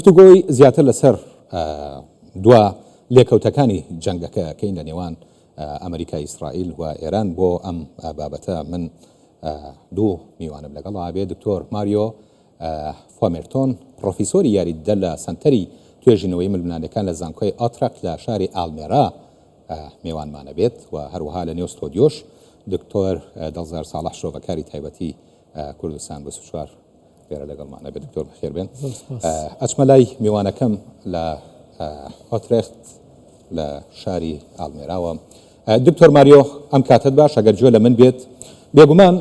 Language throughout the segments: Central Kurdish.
گفتوگۆی زیاتر لەسەر دوا لێکەوتەکانی جەنگەکە کەین لە نێوان ئەمریکای ئیسرائیل و ئێران بۆ ئەم بابەتە من دوو میوانم لەگەڵا بێ دکتۆر ماریۆ فۆمێرتۆن پرۆفیسۆری یاریدەدە لە سەنتەری توێژینەوەی ململانەکان لە زانکۆی ئاترەک لە شاری ئالمێرا میوانمانە بێت و هەروەها لە نێو ستۆدیۆش دکتۆر دڵزار ساڵح شۆڤەکاری تایبەتی کوردستان بە سوچوار لێرە لەگەڵمانە بێت. دکتۆر بەخێر بێن. ئەچمە لای میوانەکەم لە ئۆترێخت لە شاری ئالمێراوە. دکتۆر ماریۆ ئەم کاتت باش ئەگەر گوێ لە من بێت بێگومان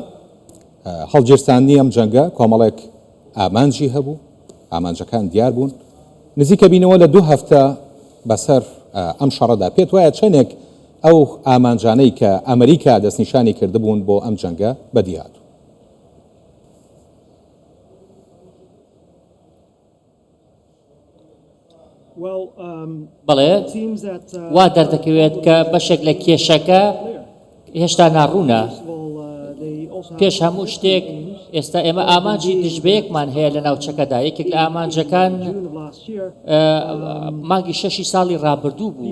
هەڵگیرسانی ئەم جەنگە کۆمەڵێک ئامانجی هەبوو، ئامانجەکان دیار بوون، نزیکە بینەوە لە 2 هەفتە بەسەر ئەم شەڕەدا پێت وایە چەندێک ئەو ئامانجانەی کە ئەمریکا دەستنیشانی کردبوون بۆ ئەم جەنگە بەدی هاتوو. بەڵێ وا دەردەکەوێت کە بەشێک لە کێشەکە هێشتا ناڕوونە. پێش هەموو شتێک ئێستا ئێمە ئامانجی دژبەیەکمان هەیە لە ناوچەکەدا. یەکێک لە ئامانجەکان مانگی 6 ساڵی ڕابردوو بوو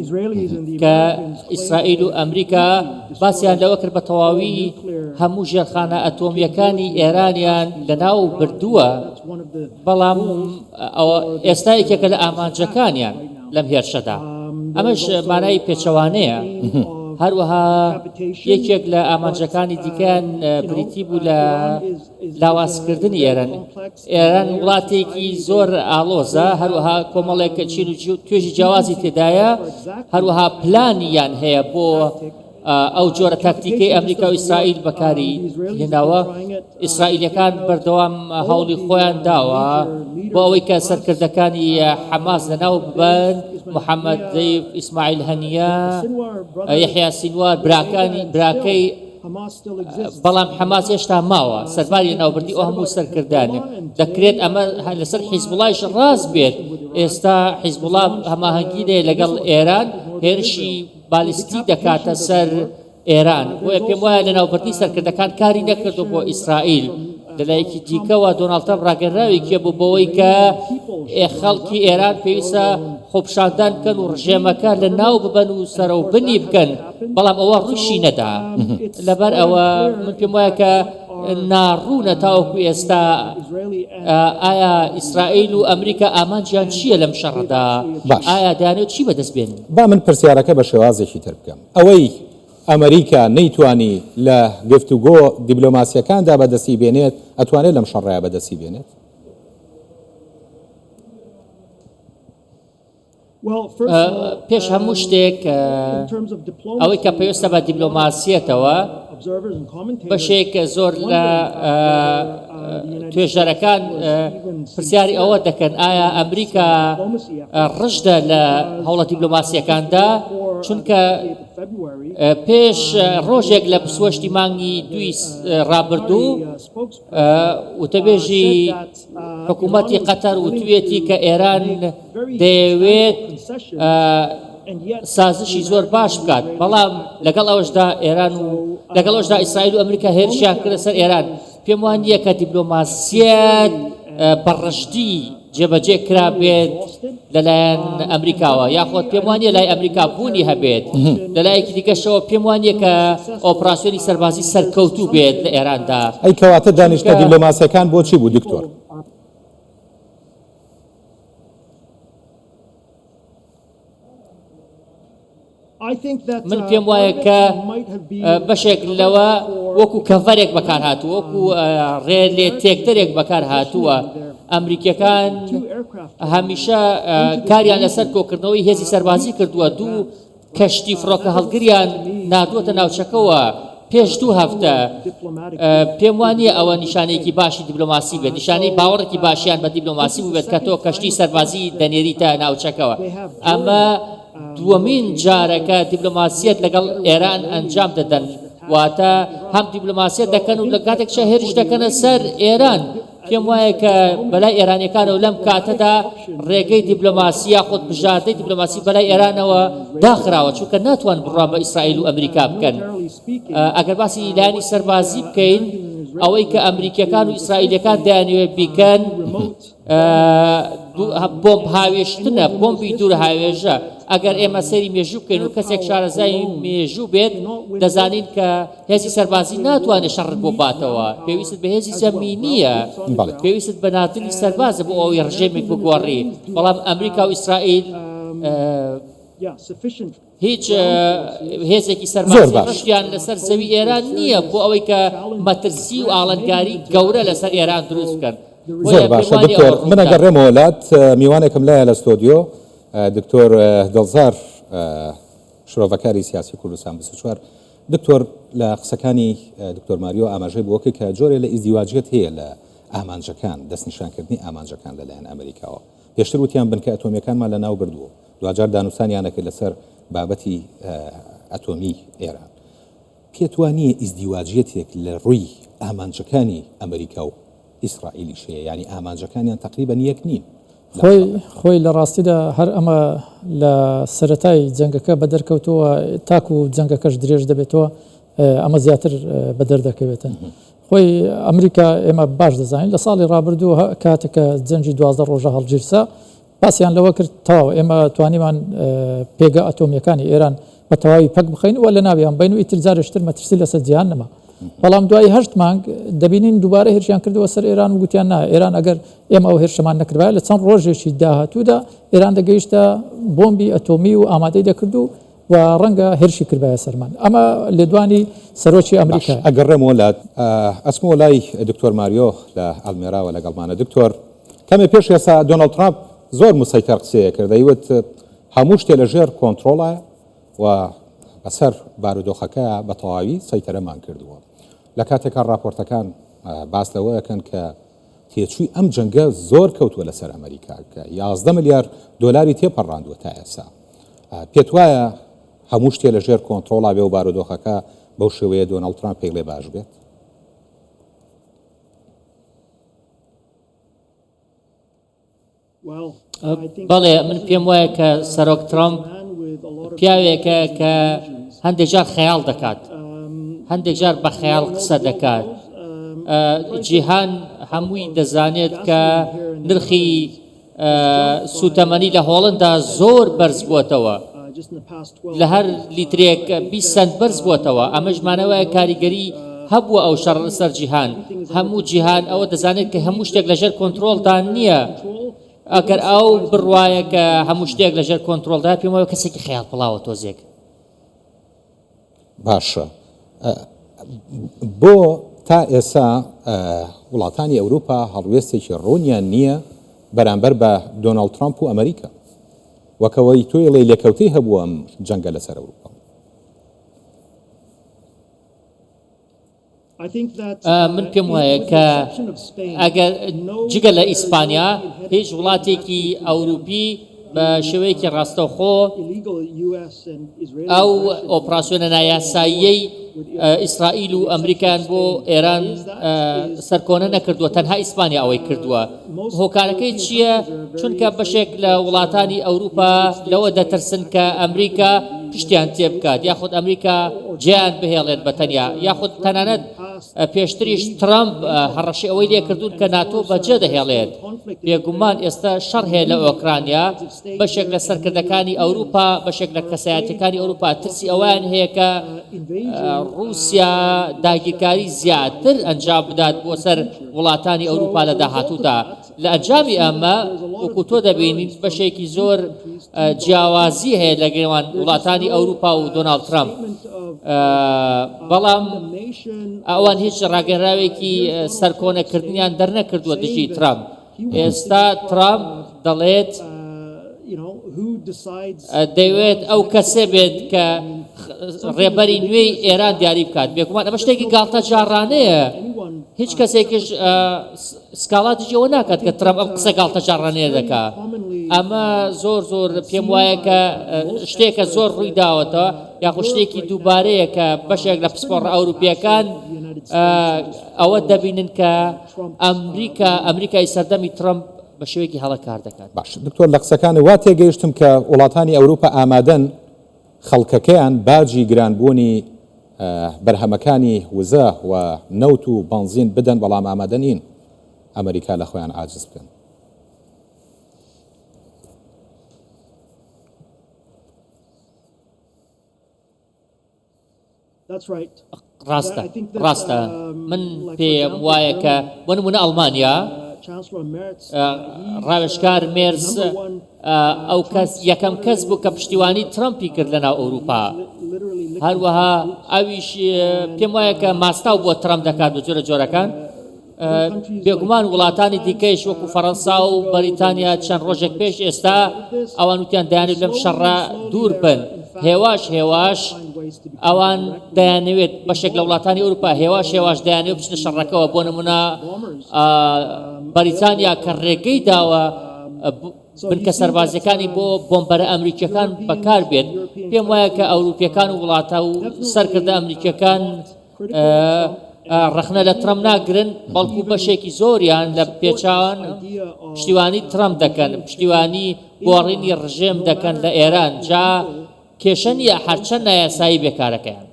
کە ئیسرائیل و ئەمریکا باسییان لەوە کرد بە تەواوی هەموو ژێرخانە ئەتۆمیەکانی ئێرانیان لەناو بردووە، بەڵام ئێستا یەکێکە لە ئامانجەکانیان لەم هێرشەدا. ئەمەش مانای پێچەوانەیە. هەروەها یەکێک لە ئامانجەکانی دیکەیان بریتی بوو لە لاوازکردنی ئێران. ئێران وڵاتێکی زۆر ئاڵۆزە، هەروەها کۆمەڵێک چین و توێژی جیاوازی تێدایە، هەروەها پلانیان هەیە بۆ ئەو جۆرە تاکتیکەی ئەمریکا و ئیسرائیل بەکاری هێناوە. ئیسرائیلەکان بەردەوام هەوڵی خۆیان داوە بۆ ئەوەی کە سەرکردەکانی حەماس لەناو ببەن، محەممەد دەیف، ئیسماعیل هەنیە، یەحیا سینوار براکەی، بەڵام حەماس هێشتا ماوە سەرباری ناوبردی ئەو هەموو سەرکردانە. دەکرێت ئەمە لەسەر حیزبوڵایش ڕاست بێت. ئێستا حیزبوڵا هەماهەنگی دێ لەگەڵ ئێران، هێرشی بالیستی دەکاتە سەر ئێران. بۆیە پێم وایە لە ناوبردی سەرکردەکان کاری نەکردو بۆ ئیسرائیل. لەلایەکی دیکەوە دۆناڵد ترامپ ڕاگەنراوێکیە بوو بەوەی کە خەڵکی ئێران پێویستە خۆپشاندان بکەن و ڕژێمەکە لە ناو ببەن و سەرە و بنی بکەن، بەڵام ئەوە ڕووشی نەدا. لەبەر ئەوە من پێم وایە کە ناڕوونە تاوەکو ئێستا ئایا ئیسرائیل و ئەمریکا ئامانجیان چییە لەم شەڕەدا؟ ئایا دەیانەوێت چی بەدەست بێنن؟ با من پرسیارەکە بە شێوازێکی تر بکەم. ئەوەی ئەمریکا نەیتوانی لە گفتوگۆ دیبلۆماسیەکاندا بەدەستی بێنێت ئەتوانێت لەم شەڕەیە بەدەستی بێنێت؟ پێش هەموو شتێک ئەوەی کە پێویستە بە دیبلۆماسیەتەوە بەشێک زۆر لە توێژەرەکان پرسیاری ئەوە دەکەن ئایا ئەمریکا ڕژدە لە هەوڵە دیبلۆماسیەکاندا، چونکە پێش ڕۆژێک لە پسوەشتی مانگی 2 ڕابردوو وتەبێژی حکوومەتی قەتەر وتوێتی کە ئێران دەیەوێت سازشی زۆر باش بکات، بەڵام لەگەڵ ئەوەشدا ئێران و لەگەڵ ئەوەشدا ئیسرائیل و ئەمریکا هێرشیان کردە سەر ئێران. پێم وانییە کە دیبلۆماسیەت بەڕشتی جێبەجێ کرا بێت لەلایەن ئەمریکاوە، یاخۆت پێم وانییە لای ئەمریکا بوونی هەبێت. لەلایەکی دیکەشەوە پێم وانییە کە ئۆپراسیۆنی سەربازی سەرکەوتوو بێت لە ئێراندا. ئەی کەواتە دانیشتە دیبلۆماسیەکان بۆچی بوو دکتۆر؟ من پێم وایە کە بەشێک لەوە وەکو کەڤەرێک بەکار هاتووە، وەکو ڕێلێ تێکدەرێک بەکار هاتووە. ئەمریکەکان هەمیشە کاریان لەسەر کۆکردنەوەی هێزی سەربازی کردووە. 2 کەشتی فڕۆکە هەڵگریان نادووەتە ناوچەکەوە پێش 2 هەفتە. پێم وانییە ئەوە نیشانەیەکی باشی دیبلۆماسی بێت، نیشانەی باوەڕێکی باشیان بە دیبلۆماسی بوو بێت کە تۆ کەشتی سەربازی دەنێریتە ناوچەکەوە. ئەمە دووەمین جارەکە دیبلۆماسیەت لەگەڵ ئێران ئەنجام دەدەن، واتە هەم دیبلۆماسیەت دەکەن و لە کاتێکشە هێرش دەکەنە سەر ئێران. پێم وایە کە بەلای ئێرانیەکانەوە لەم کاتەدا ڕێگەی دیبلۆماسی یاخود بژاردەی دیبلۆماسی بەلای ئێرانەوە داخراوە، چونکە ناتوان بڕوا بە ئیسرائیل و ئەمریکا بکەن. ئەگەر باسی لایەنی سەربازی بکەین، ئەوەی کە ئەمریکیەکان و ئیسرائیلەکان دەیانەوێت بیکەن بۆمب هاوێشتنە، بۆمبی دوور هاوێژە. ئەگەر ئێمە سەری مێژوو بکەین و کەسێک شارەزای مێژوو بێت، دەزانین کە هێزی سەربازی ناتوانێت شەڕت بۆ باتەوە، پێویست بە هێزی زەمینیە، پێویست بە ناتنی سەربازە بۆ ئەوەی ڕژێمێک بگۆڕی. بەڵام ئەمریکا و ئیسرائیل هیچ هێزێکی سەربازی ڕشتیان لەسەر زەوی ئێران نییە بۆ ئەوەی کە مەترسی و ئاڵنگاری گەورە لەسەر ئێران دروست بکەن. زۆر باشە دکتۆر، من ئەگەڕێمە وڵات میوانێکم لایە لە ستۆدیۆ، دکتۆر دڵزار شرۆڤەکاری سیاسی کوردستان 24. دکتۆر لە قسەکانی دکتۆر ماریۆ ئاماژەی بۆکە کە جۆرێ لە ئیزدیواجیەت هەیە لە ئامانجەکان، دەستنیشانکردنی ئامانجەکان لەلایەن ئەمریکاوە. پێشتر وتیان بنکە ئەتۆمیەکانمان لە ناو بردووە، دوجار دانووسانیانەکە لەسەر بابەتی ئەتۆمی ئێران. پێتوانیە ئیزدیواجیەتێک لە ڕووی ئامانجەکانی ئەمریکا و ئیسرائیلی شەیە، ینی ئامانجەکانیان تقریبەن یەک نین. خۆی لە ڕاستیدا هەر ئەمە لە سەرەتای جەنگەکە بەدەرکەوتەوە، تاکو و جەنگەکەش درێژ دەبێتەوە، ئەمە زیاتر بەدەردەکەوێتن. خۆی ئەمریکا ئێمە باش دەزانین لە ساڵی ڕابردوو کاتێکە جەنگی 12 ڕۆژە هەڵگیرسا، باسییان لەوە کرد تەواو ئێمە توانیمان پێگە ئەتۆمیەکانی ئێران بە تەواوی پەک بخەین و لە ناویان بین و ئیتر جارشتر مەترسی لەسەر جیهان نەما. بەڵام دوای 8 مانگ دەبینین دووبارە هێرشیان کردەوە سەر ئێران و گوتیان نا ئێران ئەگەر ئێمە ئەو هێرشەمان نەکردوایە لە چەند ڕۆژێکی داهاتوودا ئێران دەگەیشتە بۆمبی ئەتۆمی و ئامادەی دەکرد و ڕەنگە هێرشی کردبایە سەرمان. ئەمە لێدوانی سەرۆکی ئەمریکا. ئەگەڕێم وڵات ئەچمەوە لای دکتۆر ماریۆ لە ئەلمێراوە لەگەڵمانە. دکتۆر، کەمێ پێش ئێستا دۆناڵد ترامپ زۆر موسەیتەر قسەیە کرد، دەیوت هەموو شتێ لەژێر کۆنتڕۆڵە و بەسەر بارودۆخەکە بە تەواوی سەیتەرەمان کردووە. لە کاتێکان راپۆرتەکان باس لەوەیەکەن کە تێچووی ئەم جەنگە زۆر کەوتووە لەسەر ئەمریکا کە 11 ملیار دۆلاری تێپەڕاندووە تا ئێستا. پێت وایە هەموو شتێ لەژێر کۆنتڕۆڵا بێ و بارودۆخەکە بەو شێوەیە دۆناڵد ترامپ پێی لێ باش بێت؟ بەڵێ، من پێم وایە کە سەرۆک ترامپ پیاوێکە کە هەندێک جار خەیاڵ دەکات، هەندێک جار بە خەیاڵ قسە دەکات. جیهان هەمووی دەزانێت کە نرخی سوتەمەنی لە هۆڵندا زۆر بەرز بووەتەوە، لە هەر لیترێک 20 سنت بەرز بووەتەوە. ئەمەژمانەوەیە کاریگەری هەبووە ئەو شەڕ لەسەر جیهان. هەموو جیهان ئەوە دەزانێت کە هەموو شتێک لەژێر کۆنتڕۆڵدان نییە. ئەگەر ئەو بڕواایە کە هەموو شتێک لەژێر کۆنتڕۆڵدا، پێم وایە کەسێکی خەیاڵ پڵاوە تۆزێک. باشە، بۆ تا ئێستا وڵاتانی ئەوروپا هەڵوێستێکی ڕوونیان نییە بەرامبەر بە دۆناڵد ترامپ و ئەمریکا، وەکەوەی تۆی لێ لێکەوتەی هەبووە ئەم جەنگە لەسەر ئەوروپا. من پێم وایە کە ئەگەر جگە لە ئیسپانیا هیچ وڵاتێکی ئەوروپی بە شێوەیەکی ڕاستەوخۆ ئەو ئۆپراسیۆنە نایاساییەی ئیسرائیل و ئەمریکایان بۆ ئێران سەرکۆنە نەکردووە، تەنها ئیسپانیا ئەوەی کردووە. هۆکارەکەی چییە؟ چونکە بەشێک لە وڵاتانی ئەوروپا لەوە دەترسن کە ئەمریکا پشتیان تێ بکات، یاخود ئەمریکا جیان بهێڵێت بە تەنیا، یاخود تەنانەت پێشتریش ترامپ هەڕەشی ئەوەی لێ کردوون کە ناتۆ بەجێ دەهێڵێت. بێگومان ئێستا شەڕ هەیە لە ئۆکرانیا، بەشێک لە سەرکردەکانی ئەوروپا، بەشێک لە کەسایەتەکانی ئەوروپا ترسی ئەویان هەیە کە رووسیا داگیرکاری زیاتر ئەنجام بدات بۆ سەر وڵاتانی ئەوروپا لە داهاتوودا. لە ئەنجامی ئەمە وەکو تۆ دەبینیت بەشێکی زۆر جیاوازی هەیە لەگەڵ وڵاتانی ئەوروپا و دۆناڵد ترامپ. بەڵام ئەوان هیچ ڕاگەراوێکی سەرکۆنەکردنیان دەرنەکردووە دژی ترامپ. ئێستا ترامپ دەڵێت دەیوێت ئەو کەسێ بێت کە ڕێبەری نوێی ئێران دیاری بکات. بێگومان ئەمە شتێکی گاڵتە جاڕانەیە، هیچ کەسێکیش سکاڵاتیش ئەوە ناکات کە ترامپ ئەم قسە گاڵتە جاڕانەیە دەکات. ئەمە زۆر پێم وایە کە شتێکە زۆر ڕووی داوەتەوە، یاخود شتێکی دووبارەیە کە بەشێک لە پسپۆڕە ئەوروپیەکان ئەوە دەبینن کە ئەمریکای سەردەمی ترامپ بە شێوەیەکی هەڵە کار دەکات. باش دکتۆر، لە قسەکانی وا تێگەیشتم کە وڵاتانی ئەوروپا ئامادەن خەڵکەکەیان باجی گرانبوونی بەرهەمەکانی وزە و نەوت و بنزین بدەن بەڵام ئامادە نین ئەمریکا لە خۆیان عاجز بکەن. ڕاستە من پێم وایە کە بۆ نمونە ئەڵمانیا ڕاوێژکار مێرز ئەو کەس یەکەم کەس بوو کە پشتیوانی ترامپی کرد لەناو ئەوروپا هەروەها ئەویش پێم وایە کە ماستاو بۆ ترامپ دەکات بە جۆرە جۆرەکان بێگومان وڵاتانی دیکەیش وەکو فەڕەنسا و بەریتانیا چەند ڕۆژێک پێش ئێستا ئەوان وتیان دەیانێت لەم شەڕە دوور بن هێواش ئەوان دەیانەوێت بەشێک لە وڵاتانی ئەوروپا هێواش دەیانێت بچنە شەڕەکەەوە بۆ نمونە بەریتانیا کە ڕێگەی داوە بنکە سەربازەکانی بۆ بۆمبەرە ئەمریکیەکان بەکار بێت پێم وایە کە ئەوروپیەکان و وڵاتە و سەرکردە ئەمریکیەکان ڕخنە لە ترامپ ناگرن بەڵکو بەشێکی زۆریان لە پێچاوان پشتیوانی ترامپ دەکەن پشتیوانی گۆڕینی ڕژێم دەکەن لە ئێران جا کێشە نیە هەرچەند نایاسایی بێکارەکەیان.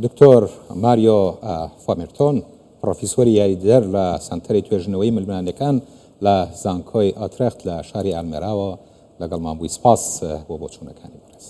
دکتۆر ماریۆ فۆمێرتۆن پرۆفیسۆری یاریدەر لە سەنتەری توێژنەوەی ململانەکان لە زانکۆی ئاترێخت لە شاری ئالمێراوە لەگەڵمان بووی سپاس بۆ بۆچوونەکانی بەڕێز.